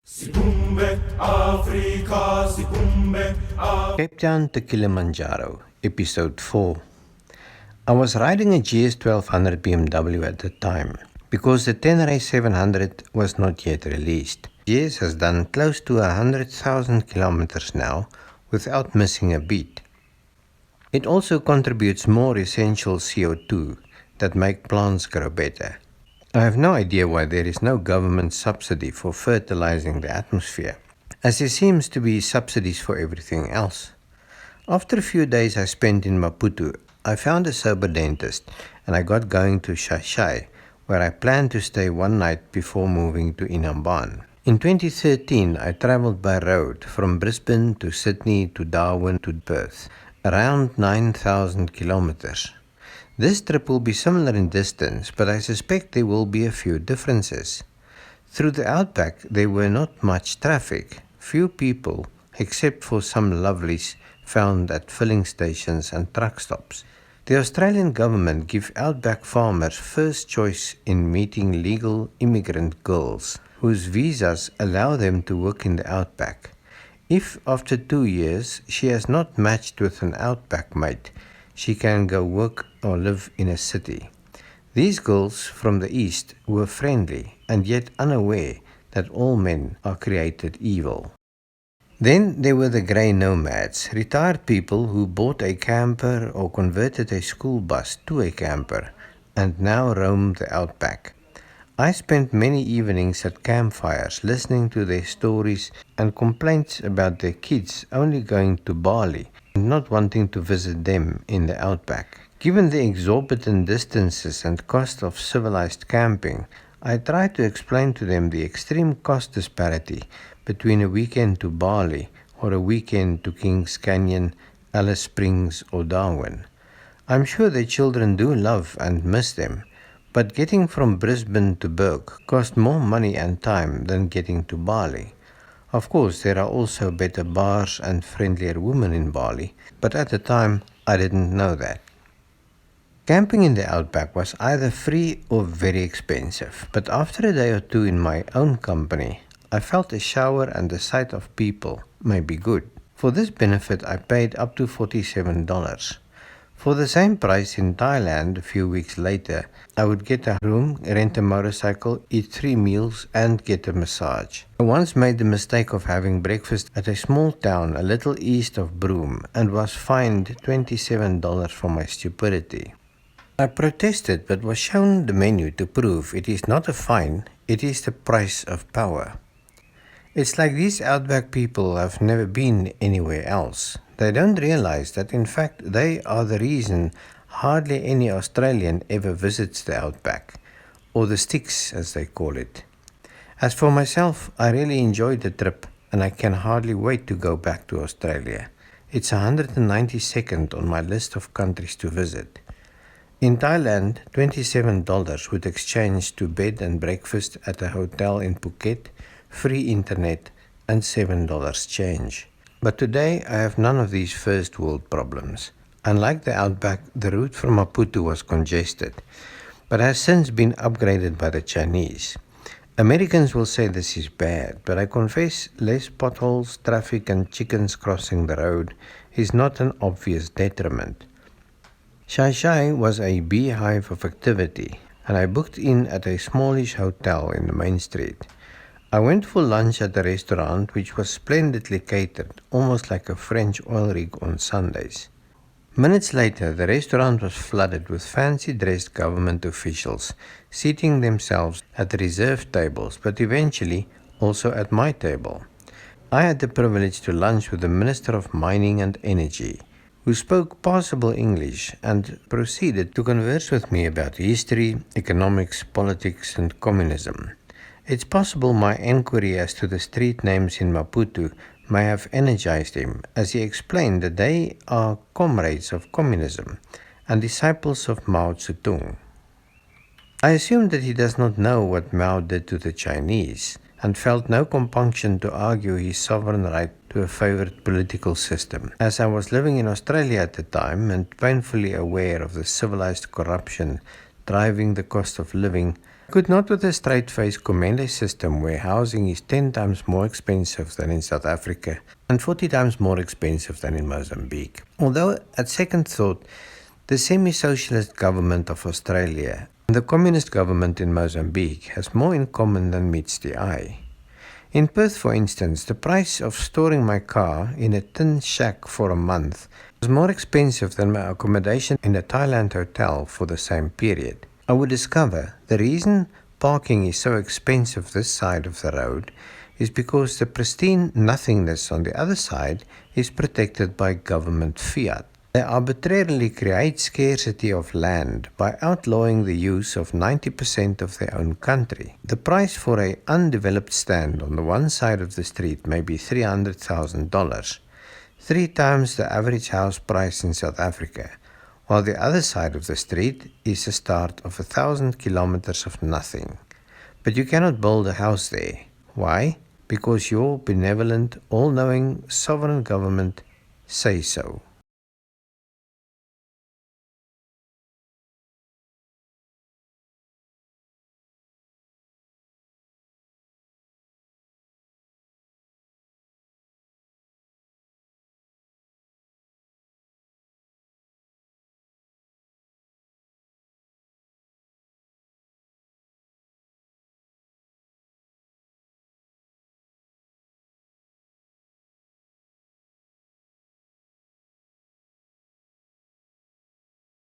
Sipumbe Africa, Sipumbe Cape Town to Kilimanjaro, Episode 4. I was riding a GS 1200 BMW at the time because the Tenere 700 was not yet released. GS has done close to 100,000 kilometers now without missing a beat. It also contributes more essential CO2 that make plants grow better. I have no idea why there is no government subsidy for fertilizing the atmosphere, as there seems to be subsidies for everything else. After a few days I spent in Maputo, I found a sober dentist and I got going to Xai-Xai, where I planned to stay one night before moving to Inhambane. In 2013, I travelled by road from Brisbane to Sydney to Darwin to Perth, around 9,000 kilometers. This trip will be similar in distance, but I suspect there will be a few differences. Through the outback, there were not much traffic, few people, except for some lovelies found at filling stations and truck stops. The Australian government give outback farmers first choice in meeting legal immigrant girls, whose visas allow them to work in the outback. If after 2 years she has not matched with an outback mate, she can go work or live in a city. These girls from the East were friendly and yet unaware that all men are created evil. Then there were the grey nomads, retired people who bought a camper or converted a school bus to a camper and now roam the outback. I spent many evenings at campfires listening to their stories and complaints about their kids only going to Bali and not wanting to visit them in the outback. Given the exorbitant distances and cost of civilized camping, I tried to explain to them the extreme cost disparity between a weekend to Bali or a weekend to Kings Canyon, Alice Springs or Darwin. I'm sure their children do love and miss them, but getting from Brisbane to Bourke cost more money and time than getting to Bali. Of course, there are also better bars and friendlier women in Bali, but at the time I didn't know that. Camping in the outback was either free or very expensive, but after a day or two in my own company, I felt a shower and the sight of people may be good. For this benefit, I paid up to $47. For the same price in Thailand a few weeks later, I would get a room, rent a motorcycle, eat 3 meals and get a massage. I once made the mistake of having breakfast at a small town a little east of Broome and was fined $27 for my stupidity. I protested but was shown the menu to prove it is not a fine, it is the price of power. It's like these outback people have never been anywhere else. They don't realize that in fact they are the reason hardly any Australian ever visits the outback, or the sticks as they call it. As for myself, I really enjoyed the trip and I can hardly wait to go back to Australia. It's 192nd on my list of countries to visit. In Thailand, $27 would exchange to bed and breakfast at a hotel in Phuket, free internet and $7 change. But today I have none of these first world problems. Unlike the outback, the route from Maputo was congested, but has since been upgraded by the Chinese. Americans will say this is bad, but I confess less potholes, traffic and chickens crossing the road is not an obvious detriment. Xai-Xai was a beehive of activity, and I booked in at a smallish hotel in the main street. I went for lunch at a restaurant which was splendidly catered, almost like a French oil rig on Sundays. Minutes later, the restaurant was flooded with fancy-dressed government officials, seating themselves at reserved tables, but eventually also at my table. I had the privilege to lunch with the Minister of Mining and Energy, who spoke passable English and proceeded to converse with me about history, economics, politics and communism. It's possible my enquiry as to the street names in Maputo may have energized him, as he explained that they are comrades of communism and disciples of Mao Zedong. I assume that he does not know what Mao did to the Chinese and felt no compunction to argue his sovereign right to a favored political system. As I was living in Australia at the time and painfully aware of the civilized corruption driving the cost of living, Could not with a straight face commend a system where housing is 10 times more expensive than in South Africa and 40 times more expensive than in Mozambique. Although, at second thought, the semi-socialist government of Australia and the communist government in Mozambique has more in common than meets the eye. In Perth, for instance, the price of storing my car in a tin shack for a month was more expensive than my accommodation in a Thailand hotel for the same period. I would discover the reason parking is so expensive this side of the road is because the pristine nothingness on the other side is protected by government fiat. They arbitrarily create scarcity of land by outlawing the use of 90% of their own country. The price for an undeveloped stand on the one side of the street may be $300,000, 3 times the average house price in South Africa, while the other side of the street is the start of 1,000 kilometers of nothing. But you cannot build a house there. Why? Because your benevolent, all-knowing, sovereign government say so.